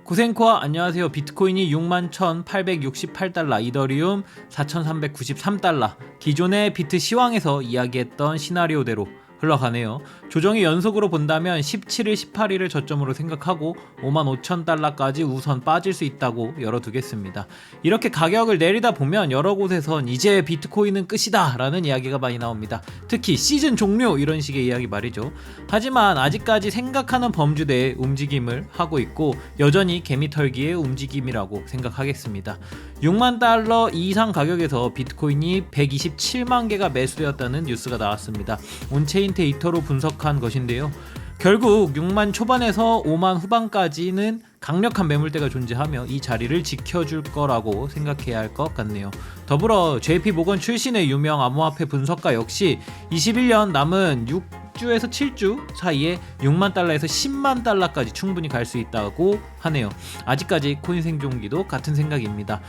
고생코아 안녕하세요. 비트코인이 61,868달러, 이더리움 4,393달러. 기존의 비트 시황에서 이야기했던 시나리오대로 흘러가네요. 조정이 연속으로 본다면 17일, 18일을 저점으로 생각하고 55,000달러까지 우선 빠질 수 있다고 열어두겠습니다. 이렇게 가격을 내리다 보면 여러 곳에선 이제 비트코인은 끝이다 라는 이야기가 많이 나옵니다. 특히 시즌 종료 이런 식의 이야기 말이죠. 하지만 아직까지 생각하는 범주 내에 움직임을 하고 있고 여전히 개미털기의 움직임이라고 생각하겠습니다. 6만 달러 이상 가격에서 비트코인이 127만 개가 매수되었다는 뉴스가 나왔습니다. 온체인 데이터로 분석한 것인데요. 결국 6만 초반에서 5만 후반까지는 강력한 매물대가 존재하며 이 자리를 지켜줄 거라고 생각해야 할 것 같네요. 더불어 JP 모건 출신의 유명 암호화폐 분석가 역시 21년 남은 6주에서 7주 사이에 6만 달러에서 10만 달러까지 충분히 갈 수 있다고 하네요. 아직까지 코인 생존기도 같은 생각입니다.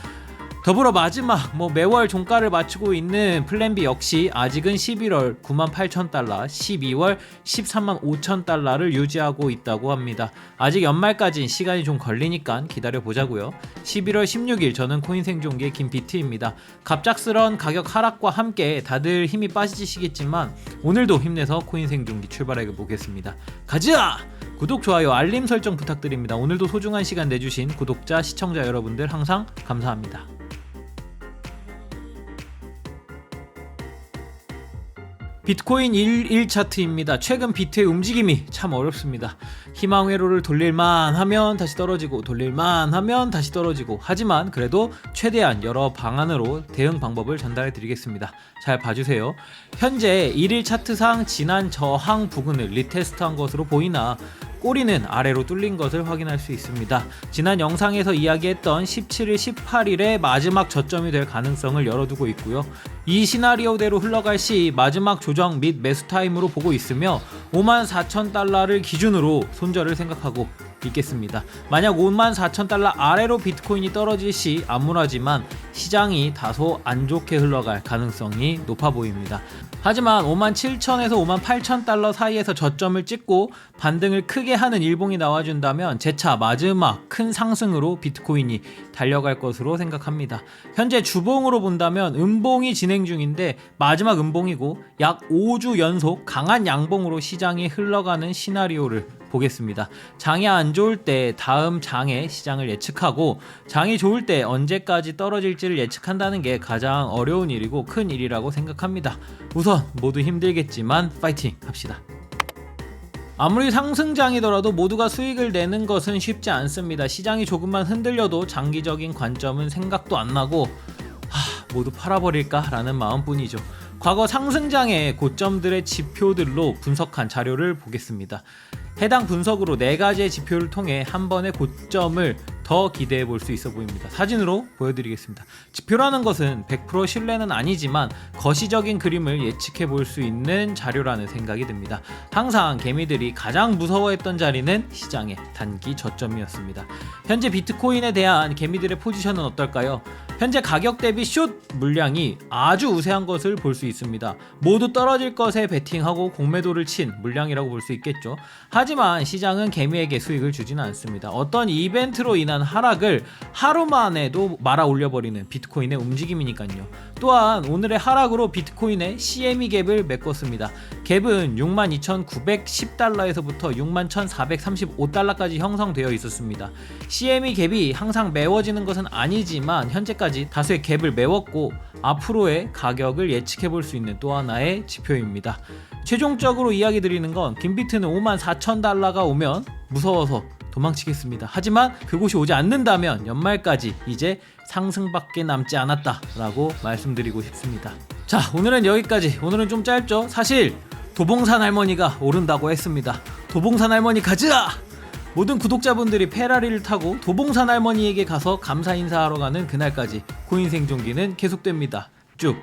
더불어 마지막 매월 종가를 맞추고 있는 플랜B 역시 아직은 11월 98,000달러, 12월 13만 5천달러를 유지하고 있다고 합니다. 아직 연말까지 시간이 좀 걸리니까 기다려보자고요. 11월 16일 저는 코인 생존기의 김비트입니다. 갑작스런 가격 하락과 함께 다들 힘이 빠지시겠지만 오늘도 힘내서 코인 생존기 출발해 보겠습니다. 가자! 구독, 좋아요, 알림 설정 부탁드립니다. 오늘도 소중한 시간 내주신 구독자, 시청자 여러분들 항상 감사합니다. 비트코인 1일 차트입니다. 최근 비트의 움직임이 참 어렵습니다. 희망 회로를 돌릴만 하면 다시 떨어지고 돌릴만 하면 다시 떨어지고, 하지만 그래도 최대한 여러 방안으로 대응 방법을 전달해 드리겠습니다. 잘 봐주세요. 현재 1일 차트상 지난 저항 부근을 리테스트한 것으로 보이나 꼬리는 아래로 뚫린 것을 확인할 수 있습니다. 지난 영상에서 이야기했던 17일, 18일의 마지막 저점이 될 가능성을 열어두고 있고요. 이 시나리오대로 흘러갈 시 마지막 조정 및 매수 타임으로 보고 있으며 54,000달러를 기준으로 손절을 생각하고 있겠습니다. 만약 54,000달러 아래로 비트코인이 떨어질 시 암울하지만 시장이 다소 안 좋게 흘러갈 가능성이 높아 보입니다. 하지만 57,000에서 58,000달러 사이에서 저점을 찍고 반등을 크게 하는 일봉이 나와준다면 재차 마지막 큰 상승으로 비트코인이 달려갈 것으로 생각합니다. 현재 주봉으로 본다면 음봉이 진행 중인데 마지막 음봉이고 약 5주 연속 강한 양봉으로 시장이 흘러가는 시나리오를 보겠습니다. 장이 안 좋을 때 다음 장의 시장을 예측하고 장이 좋을 때 언제까지 떨어질지를 예측한다는 게 가장 어려운 일이고 큰 일이라고 생각합니다. 우선 모두 힘들겠지만 파이팅 합시다. 아무리 상승장이더라도 모두가 수익을 내는 것은 쉽지 않습니다. 시장이 조금만 흔들려도 장기적인 관점은 생각도 안 나고 모두 팔아버릴까 라는 마음뿐이죠. 과거 상승장의 고점들의 지표들로 분석한 자료를 보겠습니다. 해당 분석으로 4가지의 지표를 통해 한 번의 고점을 더 기대해 볼 수 있어 보입니다. 사진으로 보여드리겠습니다. 지표라는 것은 100% 신뢰는 아니지만 거시적인 그림을 예측해 볼 수 있는 자료라는 생각이 듭니다. 항상 개미들이 가장 무서워했던 자리는 시장의 단기 저점이었습니다. 현재 비트코인에 대한 개미들의 포지션은 어떨까요? 현재 가격 대비 숏 물량이 아주 우세한 것을 볼 수 있습니다. 모두 떨어질 것에 베팅하고 공매도를 친 물량이라고 볼 수 있겠죠. 하지만 시장은 개미에게 수익을 주지는 않습니다. 어떤 이벤트로 인한 하락을 하루 만에도 말아 올려버리는 비트코인의 움직임이니까요. 또한 오늘의 하락으로 비트코인의 CME 갭을 메꿨습니다. 갭은 62,910달러에서부터 61,435달러까지 형성되어 있었습니다. CME 갭이 항상 메워지는 것은 아니지만 현재까지 다수의 갭을 메웠고 앞으로의 가격을 예측해 볼 수 있는 또 하나의 지표입니다. 최종적으로 이야기 드리는 건 김비트는 54,000달러가 오면 무서워서 도망치겠습니다. 하지만 그곳이 오지 않는다면 연말까지 이제 상승밖에 남지 않았다 라고 말씀드리고 싶습니다. 자, 오늘은 여기까지. 오늘은 좀 짧죠? 사실 도봉산 할머니가 오른다고 했습니다. 도봉산 할머니 가자! 모든 구독자분들이 페라리를 타고 도봉산 할머니에게 가서 감사 인사하러 가는 그날까지 코인 생존기는 계속됩니다. 쭉!